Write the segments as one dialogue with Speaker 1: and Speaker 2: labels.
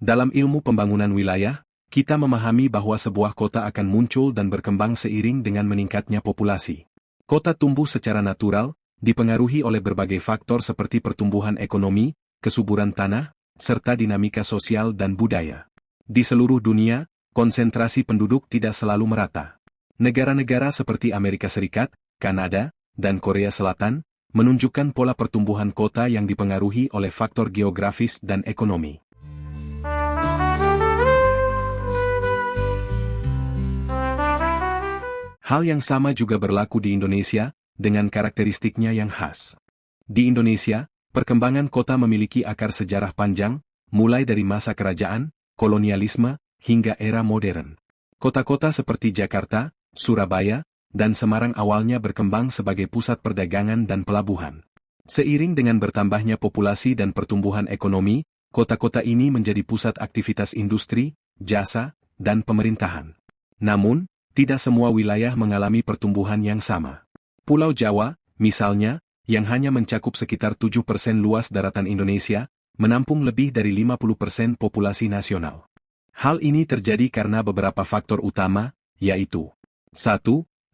Speaker 1: Dalam ilmu pembangunan wilayah, kita memahami bahwa sebuah kota akan muncul dan berkembang seiring dengan meningkatnya populasi. Kota tumbuh secara natural, dipengaruhi oleh berbagai faktor seperti pertumbuhan ekonomi, kesuburan tanah, serta dinamika sosial dan budaya. Di seluruh dunia, konsentrasi penduduk tidak selalu merata. Negara-negara seperti Amerika Serikat, Kanada, dan Korea Selatan menunjukkan pola pertumbuhan kota yang dipengaruhi oleh faktor geografis dan ekonomi. Hal yang sama juga berlaku di Indonesia, dengan karakteristiknya yang khas. Di Indonesia, perkembangan kota memiliki akar sejarah panjang, mulai dari masa kerajaan, kolonialisme, hingga era modern. Kota-kota seperti Jakarta, Surabaya, dan Semarang awalnya berkembang sebagai pusat perdagangan dan pelabuhan. Seiring dengan bertambahnya populasi dan pertumbuhan ekonomi, kota-kota ini menjadi pusat aktivitas industri, jasa, dan pemerintahan. Namun, tidak semua wilayah mengalami pertumbuhan yang sama. Pulau Jawa, misalnya, yang hanya mencakup sekitar 7% luas daratan Indonesia, menampung lebih dari 50% populasi nasional. Hal ini terjadi karena beberapa faktor utama, yaitu 1.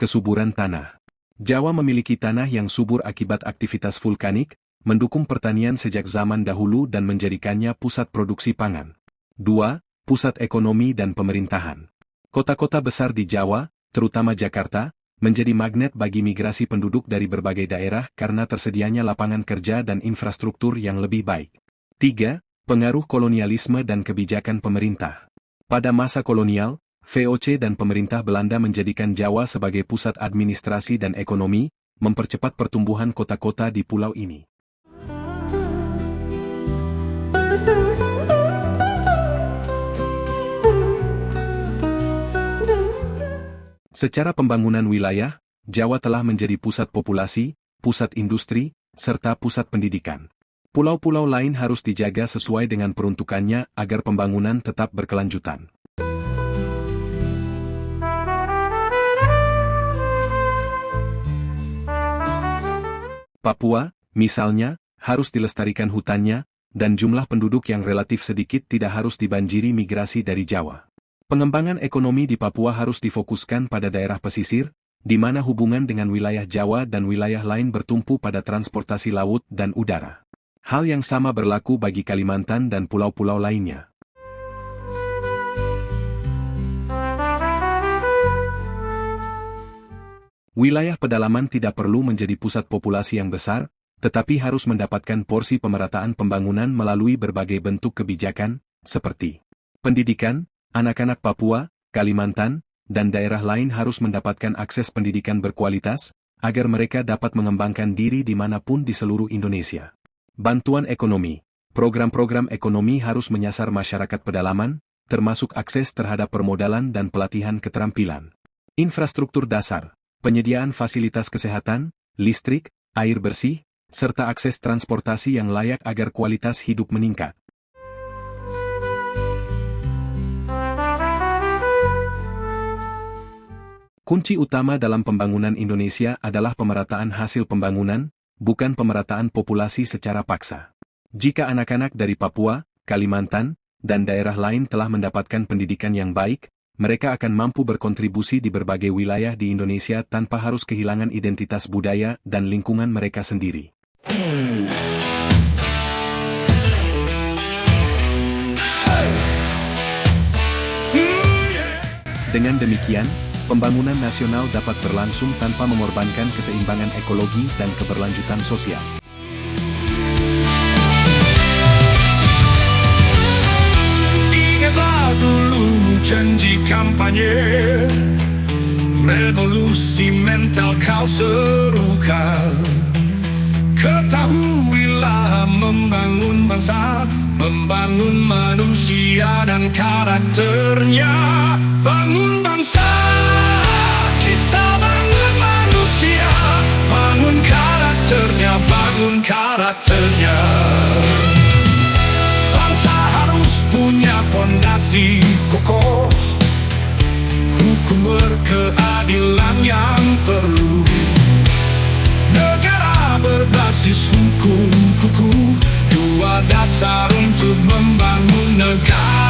Speaker 1: Kesuburan tanah. Jawa memiliki tanah yang subur akibat aktivitas vulkanik, mendukung pertanian sejak zaman dahulu dan menjadikannya pusat produksi pangan. 2. Pusat ekonomi dan pemerintahan. Kota-kota besar di Jawa, terutama Jakarta, menjadi magnet bagi migrasi penduduk dari berbagai daerah karena tersedianya lapangan kerja dan infrastruktur yang lebih baik. 3. Pengaruh kolonialisme dan kebijakan pemerintah. Pada masa kolonial, VOC dan pemerintah Belanda menjadikan Jawa sebagai pusat administrasi dan ekonomi, mempercepat pertumbuhan kota-kota di pulau ini. Secara pembangunan wilayah, Jawa telah menjadi pusat populasi, pusat industri, serta pusat pendidikan. Pulau-pulau lain harus dijaga sesuai dengan peruntukannya agar pembangunan tetap berkelanjutan. Papua, misalnya, harus dilestarikan hutannya, dan jumlah penduduk yang relatif sedikit tidak harus dibanjiri migrasi dari Jawa. Pengembangan ekonomi di Papua harus difokuskan pada daerah pesisir, di mana hubungan dengan wilayah Jawa dan wilayah lain bertumpu pada transportasi laut dan udara. Hal yang sama berlaku bagi Kalimantan dan pulau-pulau lainnya. Wilayah pedalaman tidak perlu menjadi pusat populasi yang besar, tetapi harus mendapatkan porsi pemerataan pembangunan melalui berbagai bentuk kebijakan, seperti pendidikan. Anak-anak Papua, Kalimantan, dan daerah lain harus mendapatkan akses pendidikan berkualitas, agar mereka dapat mengembangkan diri dimanapun di seluruh Indonesia. Bantuan ekonomi. Program-program ekonomi harus menyasar masyarakat pedalaman, termasuk akses terhadap permodalan dan pelatihan keterampilan. Infrastruktur dasar. Penyediaan fasilitas kesehatan, listrik, air bersih, serta akses transportasi yang layak agar kualitas hidup meningkat. Kunci utama dalam pembangunan Indonesia adalah pemerataan hasil pembangunan, bukan pemerataan populasi secara paksa. Jika anak-anak dari Papua, Kalimantan, dan daerah lain telah mendapatkan pendidikan yang baik, mereka akan mampu berkontribusi di berbagai wilayah di Indonesia tanpa harus kehilangan identitas budaya dan lingkungan mereka sendiri. Dengan demikian, pembangunan nasional dapat berlangsung tanpa mengorbankan keseimbangan ekologi dan keberlanjutan sosial.
Speaker 2: Ingatlah dulu janji kampanye, revolusi mental kau serukan. Ketahuilah membangun bangsa, membangun manusia dan karakternya. Bangun bangsa, kita bangun manusia, bangun karakternya, bangun karakternya. Bangsa harus punya fondasi kokoh, hukum berkeadilan yang perlu. Negara berbasis hukum, jiwa dasar untuk membangun negara.